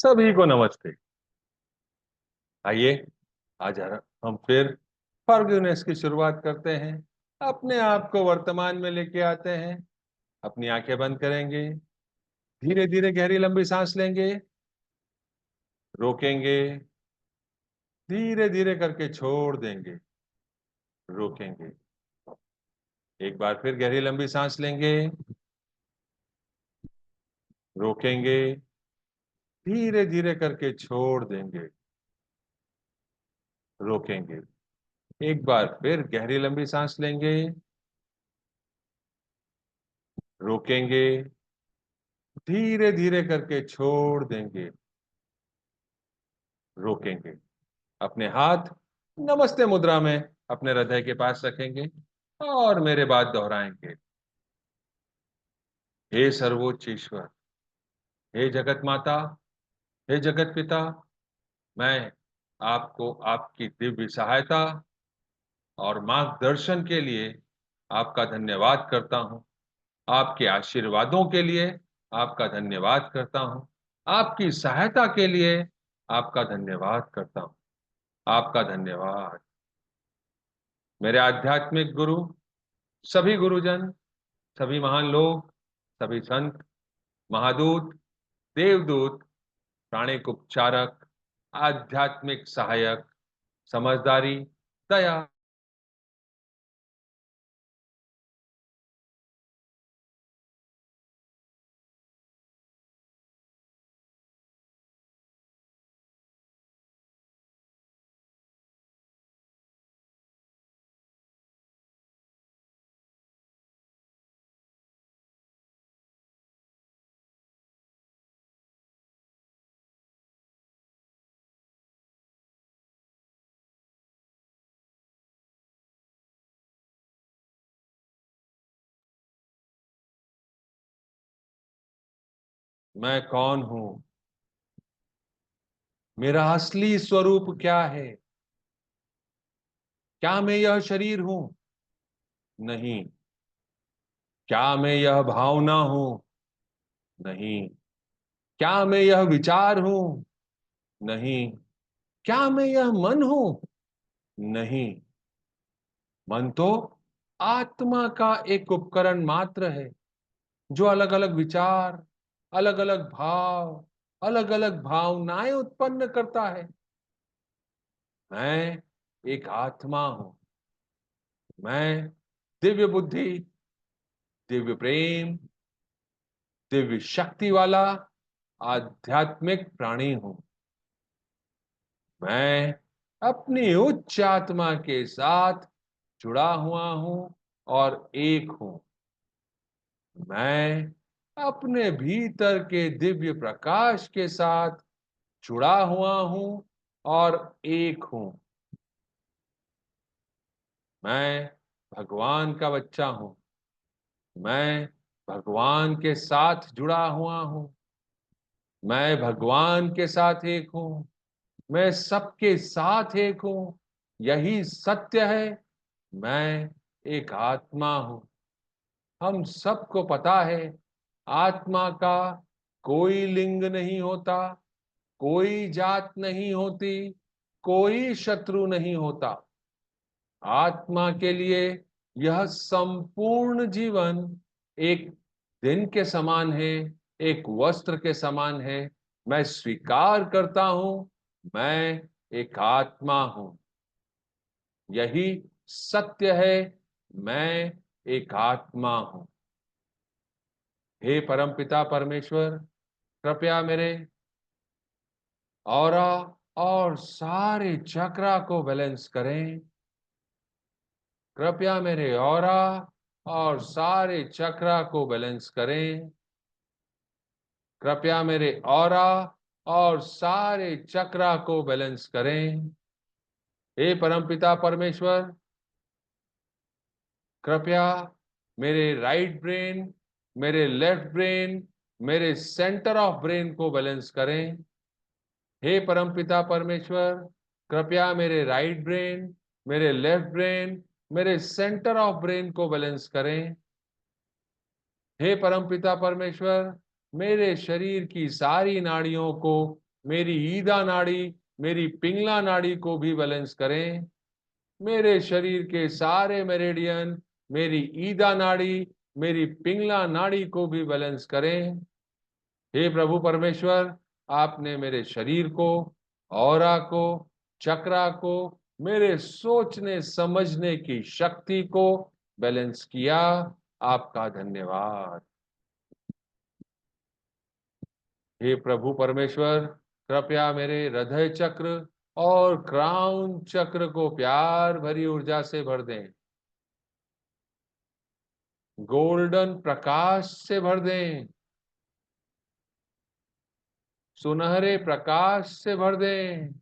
सभी को नमस्ते। आइए आज हम फिर फॉरगिवनेस की शुरुआत करते हैं। अपने आप को वर्तमान में लेके आते हैं। अपनी आंखें बंद करेंगे, धीरे धीरे गहरी लंबी सांस लेंगे, रोकेंगे, धीरे धीरे करके छोड़ देंगे, रोकेंगे। एक बार फिर गहरी लंबी सांस लेंगे, रोकेंगे, धीरे धीरे करके छोड़ देंगे, रोकेंगे। एक बार फिर गहरी लंबी सांस लेंगे, रोकेंगे, धीरे धीरे करके छोड़ देंगे, रोकेंगे। अपने हाथ नमस्ते मुद्रा में अपने हृदय के पास रखेंगे और मेरे बाद दोहराएंगे। हे सर्वोच्च ईश्वर, हे जगत माता, हे जगत पिता, मैं आपको आपकी दिव्य सहायता और मार्गदर्शन के लिए आपका धन्यवाद करता हूं। आपके आशीर्वादों के लिए आपका धन्यवाद करता हूं। आपकी सहायता के लिए आपका धन्यवाद करता हूं। आपका धन्यवाद। मेरे आध्यात्मिक गुरु, सभी गुरुजन, सभी महान लोग, सभी संत, महादूत, देवदूत, प्राणिक उपचारक, आध्यात्मिक सहायक, समझदारी, दया, मैं कौन हूं, मेरा असली स्वरूप क्या है? क्या मैं यह शरीर हूं? नहीं। क्या मैं यह भावना हूं? नहीं। क्या मैं यह विचार हूं? नहीं। क्या मैं यह मन हूं? नहीं। मन तो आत्मा का एक उपकरण मात्र है, जो अलग अलग विचार, अलग अलग भाव, अलग अलग भावनाएं उत्पन्न करता है। मैं एक आत्मा हूं। मैं दिव्य बुद्धि, दिव्य प्रेम, दिव्य शक्ति वाला आध्यात्मिक प्राणी हूं। मैं अपनी उच्च आत्मा के साथ जुड़ा हुआ हूं और एक हूं। मैं अपने भीतर के दिव्य प्रकाश के साथ जुड़ा हुआ हूं और एक हूं। मैं भगवान का बच्चा हूं। मैं भगवान के साथ जुड़ा हुआ हूं। मैं भगवान के साथ एक हूं। मैं सबके साथ एक हूं। यही सत्य है। मैं एक आत्मा हूं। हम सबको पता है, आत्मा का कोई लिंग नहीं होता, कोई जात नहीं होती, कोई शत्रु नहीं होता। आत्मा के लिए यह संपूर्ण जीवन एक दिन के समान है, एक वस्त्र के समान है। मैं स्वीकार करता हूं, मैं एक आत्मा हूं। यही सत्य है। मैं एक आत्मा हूं। हे परमपिता परमेश्वर, कृपया मेरे ऑरा और सारे चक्रा को बैलेंस करें। कृपया मेरे ऑरा और सारे चक्रा को बैलेंस करें। कृपया मेरे ऑरा और सारे चक्रा को बैलेंस करें। हे परमपिता परमेश्वर, कृपया मेरे राइट ब्रेन, मेरे लेफ्ट ब्रेन, मेरे सेंटर ऑफ ब्रेन को बैलेंस करें। हे परमपिता परमेश्वर, कृपया मेरे राइट ब्रेन, मेरे लेफ्ट ब्रेन, मेरे सेंटर ऑफ ब्रेन को बैलेंस करें। हे परमपिता परमेश्वर, मेरे शरीर की सारी नाड़ियों को मेरी ईदा नाड़ी, मेरी पिंगला नाड़ी को भी बैलेंस करें। मेरे शरीर के सारे मेरिडियन मेरी ईदा नाड़ी, मेरी पिंगला नाड़ी को भी बैलेंस करें। हे प्रभु परमेश्वर, आपने मेरे शरीर को, ऑरा को, चक्रा को, मेरे सोचने समझने की शक्ति को बैलेंस किया। आपका धन्यवाद। हे प्रभु परमेश्वर, कृपया मेरे हृदय चक्र और क्राउन चक्र को प्यार भरी ऊर्जा से भर दें, गोल्डन प्रकाश से भर दें, सुनहरे प्रकाश से भर दें,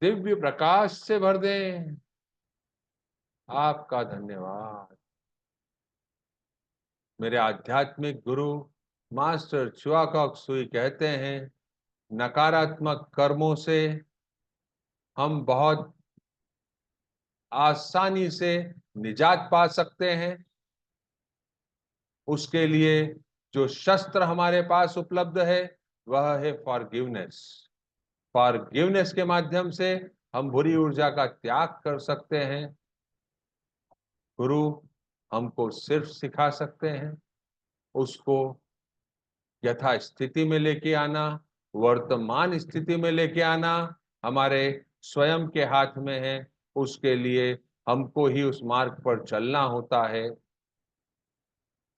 दिव्य प्रकाश से भर दें। आपका धन्यवाद। मेरे आध्यात्मिक गुरु मास्टर च्युआकॉक सुई कहते हैं, नकारात्मक कर्मों से हम बहुत आसानी से निजात पा सकते हैं। उसके लिए जो शस्त्र हमारे पास उपलब्ध है वह है फॉरगिवनेस। फॉरगिवनेस के माध्यम से हम बुरी ऊर्जा का त्याग कर सकते हैं। गुरु हमको सिर्फ सिखा सकते हैं, उसको यथा स्थिति में लेके आना, वर्तमान स्थिति में लेके आना हमारे स्वयं के हाथ में है। उसके लिए हमको ही उस मार्ग पर चलना होता है।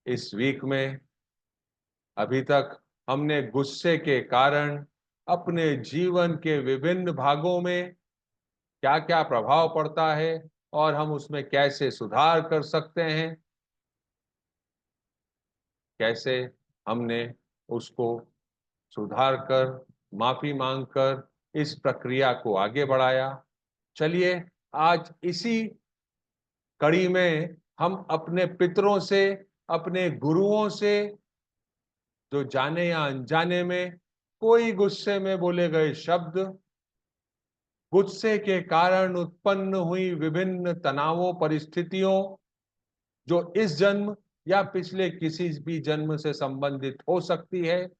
इस वीक में अभी तक हमने गुस्से के कारण अपने जीवन के विभिन्न भागों में क्या क्या प्रभाव पड़ता है और हम उसमें कैसे सुधार कर सकते हैं, कैसे हमने उसको सुधार कर, माफी मांगकर इस प्रक्रिया को आगे बढ़ाया। चलिए आज इसी कड़ी में हम अपने पितरों से, अपने गुरुओं से, जो जाने या अनजाने में कोई गुस्से में बोले गए शब्द, गुस्से के कारण उत्पन्न हुई विभिन्न तनावों, परिस्थितियों जो इस जन्म या पिछले किसी भी जन्म से संबंधित हो सकती है,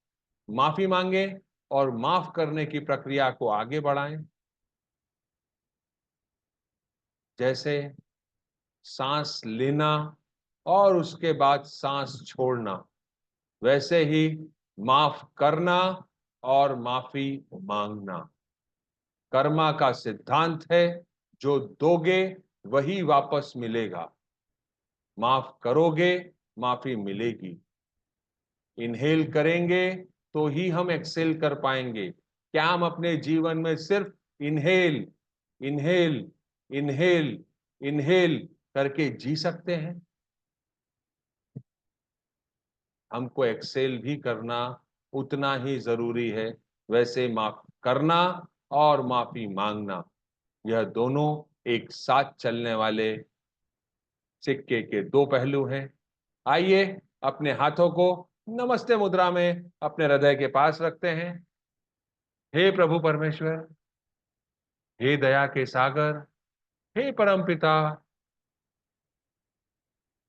माफी मांगे और माफ करने की प्रक्रिया को आगे बढ़ाएं। जैसे सांस लेना और उसके बाद सांस छोड़ना, वैसे ही माफ करना और माफी मांगना। कर्मा का सिद्धांत है, जो दोगे वही वापस मिलेगा। माफ करोगे, माफी मिलेगी। इनहेल करेंगे तो ही हम एक्सेल कर पाएंगे। क्या हम अपने जीवन में सिर्फ इनहेल इनहेल इनहेल इनहेल करके जी सकते हैं? हमको एक्सेल भी करना उतना ही जरूरी है। वैसे माफ करना और माफी मांगना, यह दोनों एक साथ चलने वाले सिक्के के दो पहलू हैं। आइए अपने हाथों को नमस्ते मुद्रा में अपने हृदय के पास रखते हैं। हे प्रभु परमेश्वर, हे दया के सागर, हे परमपिता,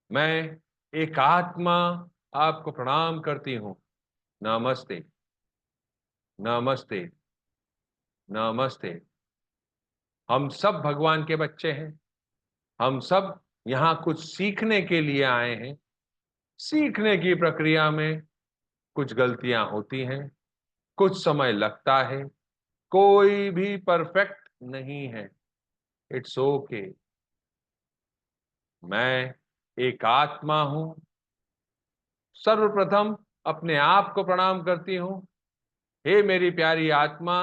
मैं एक आत्मा आपको प्रणाम करती हूँ। नमस्ते, नमस्ते, नमस्ते। हम सब भगवान के बच्चे हैं। हम सब यहाँ कुछ सीखने के लिए आए हैं। सीखने की प्रक्रिया में कुछ गलतियां होती हैं, कुछ समय लगता है। कोई भी परफेक्ट नहीं है। It's okay. मैं एक आत्मा हूं। सर्वप्रथम अपने आप को प्रणाम करती हूं। हे मेरी प्यारी आत्मा,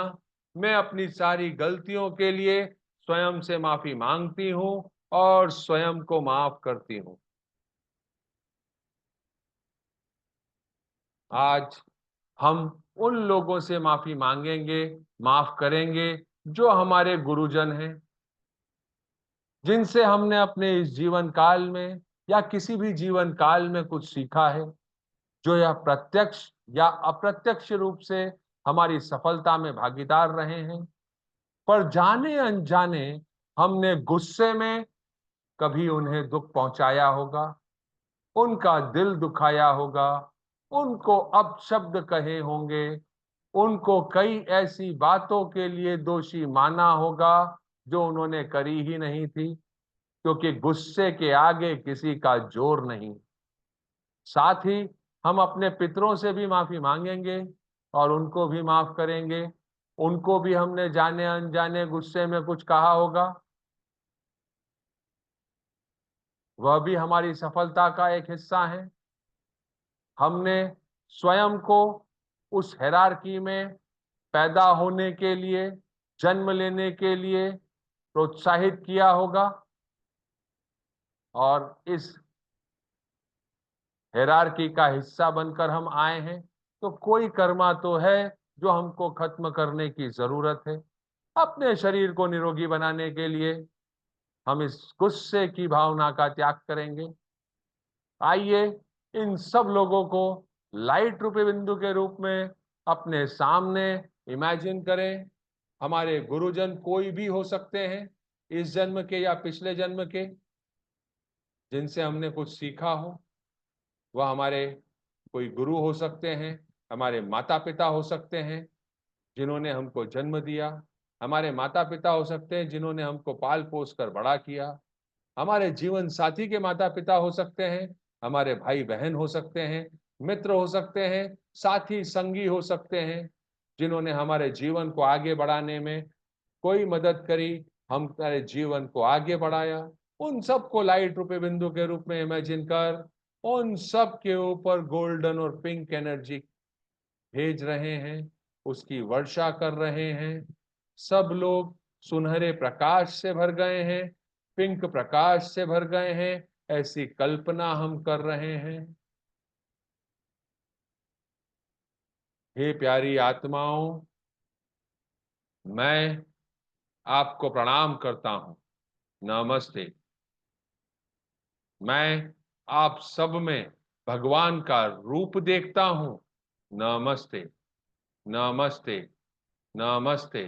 मैं अपनी सारी गलतियों के लिए स्वयं से माफी मांगती हूं और स्वयं को माफ करती हूं। आज हम उन लोगों से माफी मांगेंगे, माफ करेंगे जो हमारे गुरुजन हैं, जिनसे हमने अपने इस जीवन काल में या किसी भी जीवन काल में कुछ सीखा है, जो यह प्रत्यक्ष या अप्रत्यक्ष रूप से हमारी सफलता में भागीदार रहे हैं। पर जाने अनजाने हमने गुस्से में कभी उन्हें दुख पहुंचाया होगा, उनका दिल दुखाया होगा, उनको अपशब्द कहे होंगे, उनको कई ऐसी बातों के लिए दोषी माना होगा जो उन्होंने करी ही नहीं थी, क्योंकि गुस्से के आगे किसी का जोर नहीं। साथ ही हम अपने पितरों से भी माफी मांगेंगे और उनको भी माफ करेंगे। उनको भी हमने जाने अनजाने गुस्से में कुछ कहा होगा, वह भी हमारी सफलता का एक हिस्सा है। हमने स्वयं को उस हायरार्की में पैदा होने के लिए, जन्म लेने के लिए प्रोत्साहित किया होगा और इस हायरार्की का हिस्सा बनकर हम आए हैं। तो कोई कर्मा तो है जो हमको खत्म करने की जरूरत है। अपने शरीर को निरोगी बनाने के लिए हम इस गुस्से की भावना का त्याग करेंगे। आइए इन सब लोगों को लाइट रूपी बिंदु के रूप में अपने सामने इमेजिन करें। हमारे गुरुजन कोई भी हो सकते हैं, इस जन्म के या पिछले जन्म के, जिनसे हमने कुछ सीखा हो। वह हमारे कोई गुरु हो सकते हैं, हमारे माता पिता हो सकते हैं जिन्होंने हमको जन्म दिया, हमारे माता पिता हो सकते हैं जिन्होंने हमको पाल पोस कर बड़ा किया, हमारे जीवन साथी के माता पिता हो सकते हैं, हमारे भाई बहन हो सकते हैं, मित्र हो सकते हैं, साथी संगी हो सकते हैं, जिन्होंने हमारे जीवन को आगे बढ़ाने में कोई मदद करी, हमारे जीवन को आगे बढ़ाया। उन सबको लाइट रूपी बिंदु के रूप में इमेजिन कर उन सब के ऊपर गोल्डन और पिंक एनर्जी भेज रहे हैं, उसकी वर्षा कर रहे हैं। सब लोग सुनहरे प्रकाश से भर गए हैं, पिंक प्रकाश से भर गए हैं, ऐसी कल्पना हम कर रहे हैं। हे प्यारी आत्माओं, मैं आपको प्रणाम करता हूं। नमस्ते। मैं आप सब में भगवान का रूप देखता हूं। नमस्ते, नमस्ते, नमस्ते।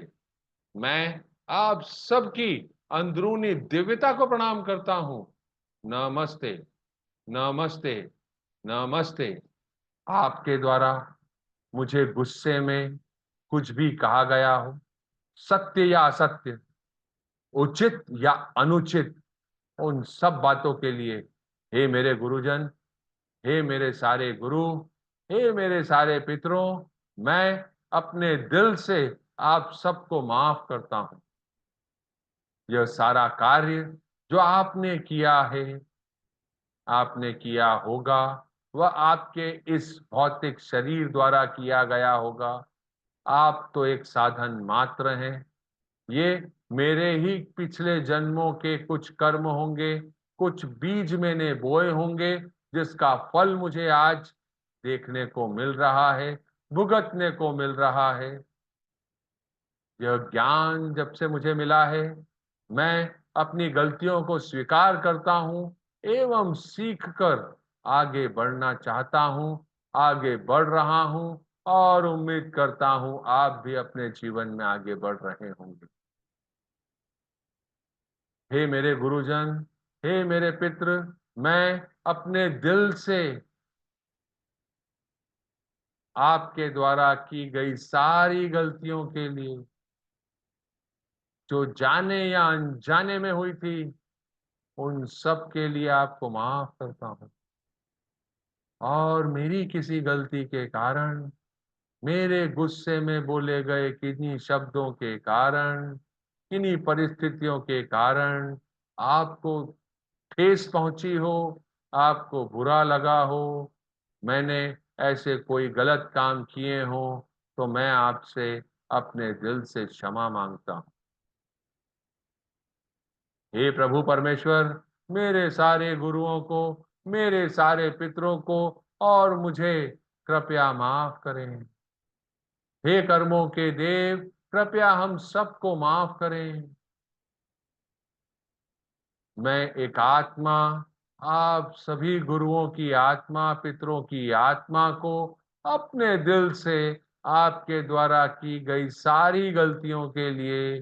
मैं आप सबकी अंदरूनी दिव्यता को प्रणाम करता हूं। नमस्ते, नमस्ते, नमस्ते। आपके द्वारा मुझे गुस्से में कुछ भी कहा गया हो, सत्य या असत्य, उचित या अनुचित, उन सब बातों के लिए हे मेरे गुरुजन, हे मेरे सारे गुरु, हे मेरे सारे पितरों, मैं अपने दिल से आप सबको माफ करता हूं। यह सारा कार्य जो आपने किया है, आपने किया होगा, वह आपके इस भौतिक शरीर द्वारा किया गया होगा। आप तो एक साधन मात्र हैं। ये मेरे ही पिछले जन्मों के कुछ कर्म होंगे, कुछ बीज मैंने बोए होंगे, जिसका फल मुझे आज देखने को मिल रहा है, भुगतने को मिल रहा है। यह ज्ञान जब से मुझे मिला है, मैं अपनी गलतियों को स्वीकार करता हूं एवं सीख कर आगे बढ़ना चाहता हूं, आगे बढ़ रहा हूं और उम्मीद करता हूं आप भी अपने जीवन में आगे बढ़ रहे होंगे। हे मेरे गुरुजन, हे मेरे पितृ, मैं अपने दिल से आपके द्वारा की गई सारी गलतियों के लिए, जो जाने या अनजाने में हुई थी, उन सब के लिए आपको माफ करता हूं। और मेरी किसी गलती के कारण, मेरे गुस्से में बोले गए किन्हीं शब्दों के कारण, किन्हीं परिस्थितियों के कारण आपको ठेस पहुंची हो, आपको बुरा लगा हो, मैंने ऐसे कोई गलत काम किए हो, तो मैं आपसे अपने दिल से क्षमा मांगता हूं। हे प्रभु परमेश्वर, मेरे सारे गुरुओं को, मेरे सारे पितरों को और मुझे कृपया माफ करें। हे कर्मों के देव, कृपया हम सबको माफ करें। मैं एक आत्मा, आप सभी गुरुओं की आत्मा, पितरों की आत्मा को अपने दिल से आपके द्वारा की गई सारी गलतियों के लिए,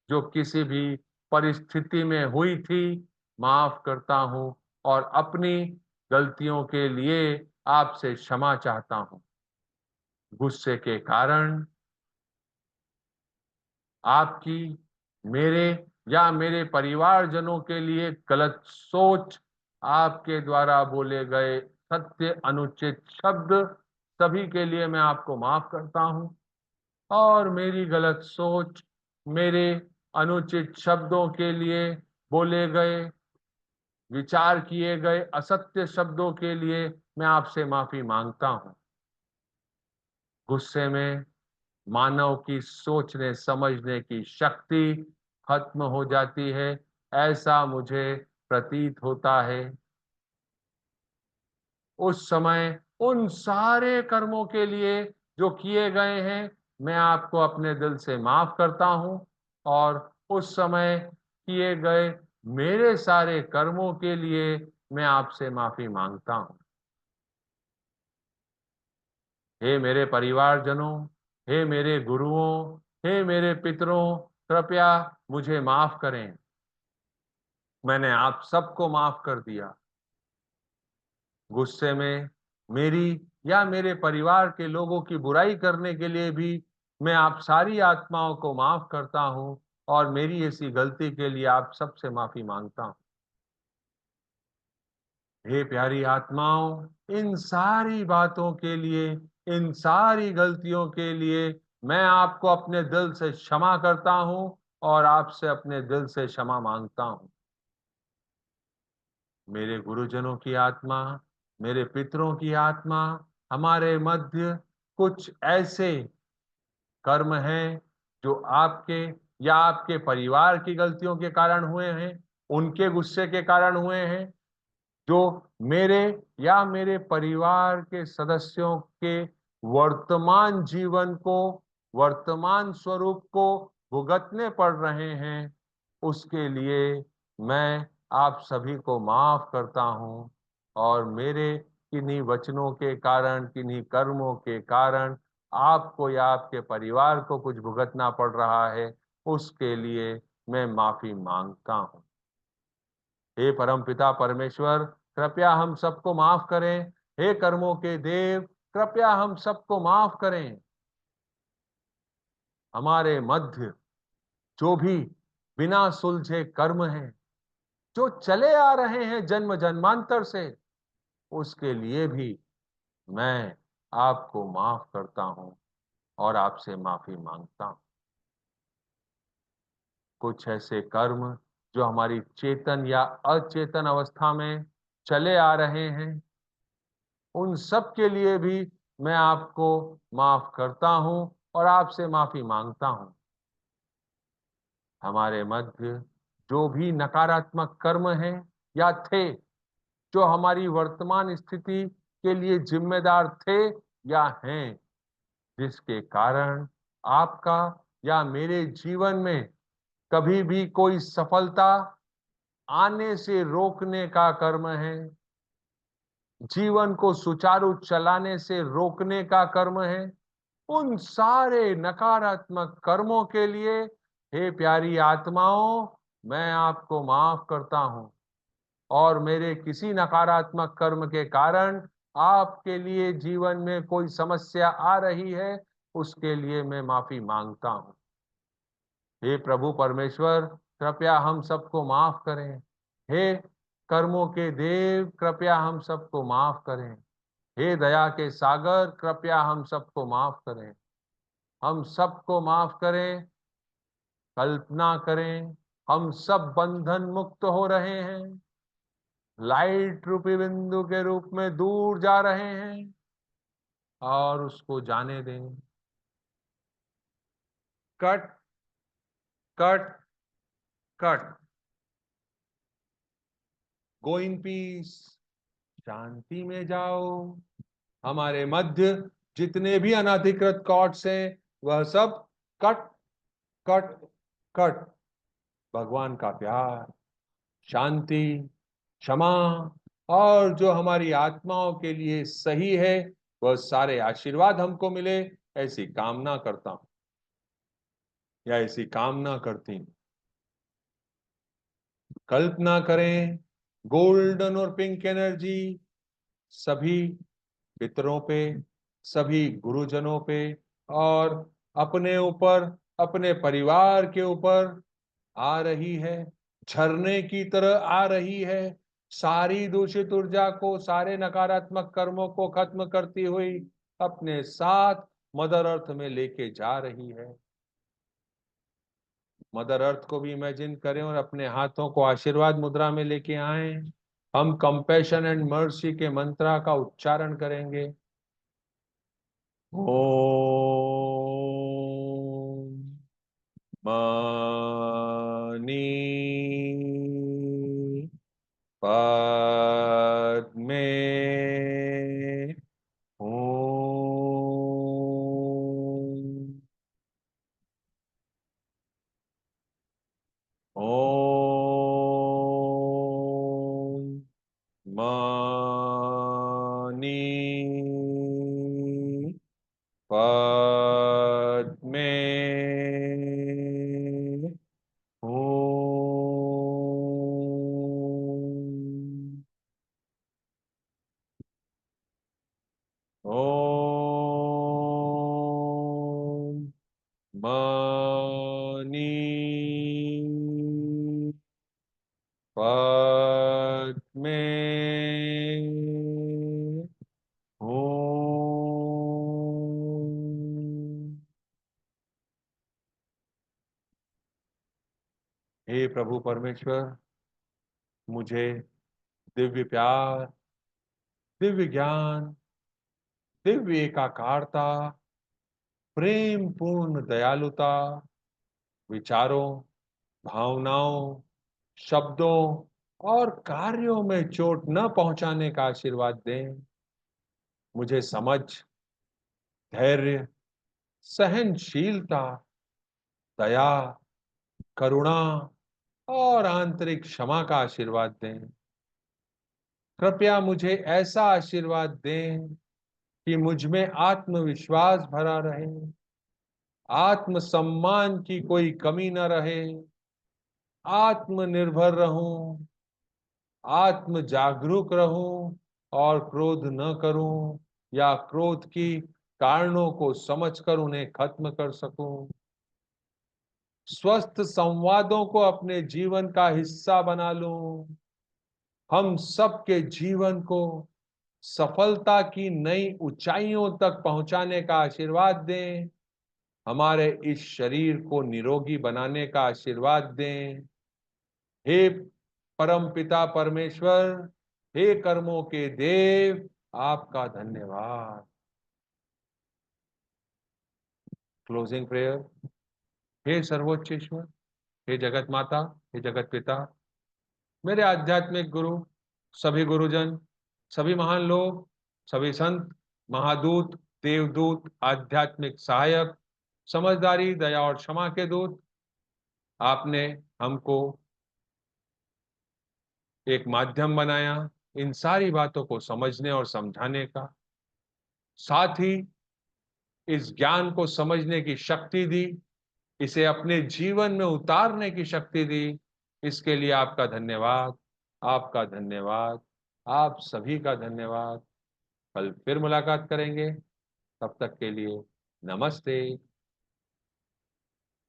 जो किसी भी परिस्थिति में हुई थी, माफ करता हूं और अपनी गलतियों के लिए आपसे क्षमा चाहता हूं। गुस्से के कारण आपकी मेरे या मेरे परिवारजनों के लिए गलत सोच, आपके द्वारा बोले गए सत्य अनुचित शब्द, सभी के लिए मैं आपको माफ करता हूं। और मेरी गलत सोच, मेरे अनुचित शब्दों के लिए, बोले गए, विचार किए गए असत्य शब्दों के लिए मैं आपसे माफी मांगता हूं। गुस्से में मानव की सोचने समझने की शक्ति खत्म हो जाती है, ऐसा मुझे प्रतीत होता है। उस समय उन सारे कर्मों के लिए जो किए गए हैं, मैं आपको अपने दिल से माफ करता हूं। और उस समय किए गए मेरे सारे कर्मों के लिए मैं आपसे माफी मांगता हूं। हे मेरे परिवारजनों, हे मेरे गुरुओं, हे मेरे पितरों, कृपया मुझे माफ करें। मैंने आप सबको माफ कर दिया। गुस्से में मेरी या मेरे परिवार के लोगों की बुराई करने के लिए भी मैं आप सारी आत्माओं को माफ करता हूं और मेरी ऐसी गलती के लिए आप सबसे माफी मांगता हूं। हे प्यारी आत्माओं, इन सारी बातों के लिए, इन सारी गलतियों के लिए मैं आपको अपने दिल से क्षमा करता हूं और आपसे अपने दिल से क्षमा मांगता हूं। मेरे गुरुजनों की आत्मा, मेरे पितरों की आत्मा, हमारे मध्य कुछ ऐसे कर्म हैं जो आपके या आपके परिवार की गलतियों के कारण हुए हैं, उनके गुस्से के कारण हुए हैं, जो मेरे या मेरे परिवार के सदस्यों के वर्तमान जीवन को, वर्तमान स्वरूप को भुगतने पड़ रहे हैं, उसके लिए मैं आप सभी को माफ करता हूं। और मेरे किन्हीं वचनों के कारण, किन्हीं कर्मों के कारण आपको या आपके परिवार को कुछ भुगतना पड़ रहा है, उसके लिए मैं माफी मांगता हूं। हे परमपिता परमेश्वर, कृपया हम सबको माफ करें। हे कर्मों के देव, कृपया हम सबको माफ करें। हमारे मध्य जो भी बिना सुलझे कर्म हैं, जो चले आ रहे हैं जन्म जन्मांतर से, उसके लिए भी मैं आपको माफ करता हूं और आपसे माफी मांगता हूं। कुछ ऐसे कर्म जो हमारी चेतन या अचेतन अवस्था में चले आ रहे हैं, उन सब के लिए भी मैं आपको माफ करता हूं और आपसे माफी मांगता हूं। हमारे मध्य जो भी नकारात्मक कर्म हैं या थे, जो हमारी वर्तमान स्थिति के लिए जिम्मेदार थे या हैं, जिसके कारण आपका या मेरे जीवन में कभी भी कोई सफलता आने से रोकने का कर्म है, जीवन को सुचारू चलाने से रोकने का कर्म है, उन सारे नकारात्मक कर्मों के लिए हे प्यारी आत्माओं, मैं आपको माफ करता हूं। और मेरे किसी नकारात्मक कर्म के कारण आपके लिए जीवन में कोई समस्या आ रही है, उसके लिए मैं माफी मांगता हूं। हे प्रभु परमेश्वर, कृपया हम सबको माफ करें। हे कर्मों के देव, कृपया हम सबको माफ करें। हे दया के सागर, कृपया हम सबको माफ करें। हम सबको माफ करें। कल्पना करें, हम सब बंधन मुक्त हो रहे हैं, लाइट रूपी बिंदु के रूप में दूर जा रहे हैं और उसको जाने दें। Cut cut cut. Go in peace. शांति में जाओ। हमारे मध्य जितने भी अनाधिकृत कॉर्ड्स हैं, वह सब कट कट कट। भगवान का प्यार, शांति, क्षमा और जो हमारी आत्माओं के लिए सही है, वह सारे आशीर्वाद हमको मिले, ऐसी कामना करता हूं या ऐसी कामना करती हूं। कल्पना करें, गोल्डन और पिंक एनर्जी सभी पितरों पे, सभी गुरुजनों पे और अपने ऊपर, अपने परिवार के ऊपर आ रही है, झरने की तरह आ रही है। सारी दूषित ऊर्जा को, सारे नकारात्मक कर्मों को खत्म करती हुई अपने साथ मदर अर्थ में लेके जा रही है। मदर अर्थ को भी इमेजिन करें और अपने हाथों को आशीर्वाद मुद्रा में लेके आए। हम कंपैशन एंड मर्सी के मंत्रा का उच्चारण करेंगे। ओम मनी पद्मे ओम। ओम मनी पद्मे ओम। ओम मनी पद्मे ओम। हे प्रभु परमेश्वर, मुझे दिव्य प्यार, दिव्य ज्ञान, दिव्य एकाकारता, प्रेम पूर्ण दयालुता, विचारों, भावनाओं, शब्दों और कार्यों में चोट न पहुंचाने का आशीर्वाद दें। मुझे समझ, धैर्य, सहनशीलता, दया, करुणा और आंतरिक क्षमा का आशीर्वाद दें। कृपया मुझे ऐसा आशीर्वाद दें कि मुझ में आत्मविश्वास भरा रहे, आत्मसम्मान की कोई कमी न रहे, आत्मनिर्भर रहूं, आत्म जागरूक रहूं और क्रोध न करूं या क्रोध की कारणों को समझकर उन्हें खत्म कर सकूं। स्वस्थ संवादों को अपने जीवन का हिस्सा बना लूं। हम सबके जीवन को सफलता की नई ऊंचाइयों तक पहुंचाने का आशीर्वाद दें। हमारे इस शरीर को निरोगी बनाने का आशीर्वाद दें। हे परम पिता परमेश्वर, हे कर्मों के देव, आपका धन्यवाद। Closing prayer. हे सर्वोच्च ईश्वर, हे जगत माता, हे जगत पिता, मेरे आध्यात्मिक गुरु, सभी गुरुजन, सभी महान लोग, सभी संत, महादूत, देवदूत, आध्यात्मिक सहायक, समझदारी, दया और क्षमा के दूत, आपने हमको एक माध्यम बनाया इन सारी बातों को समझने और समझाने का, साथ ही इस ज्ञान को समझने की शक्ति दी, इसे अपने जीवन में उतारने की शक्ति दी। इसके लिए आपका धन्यवाद, आपका धन्यवाद, आप सभी का धन्यवाद। कल फिर मुलाकात करेंगे, तब तक के लिए नमस्ते।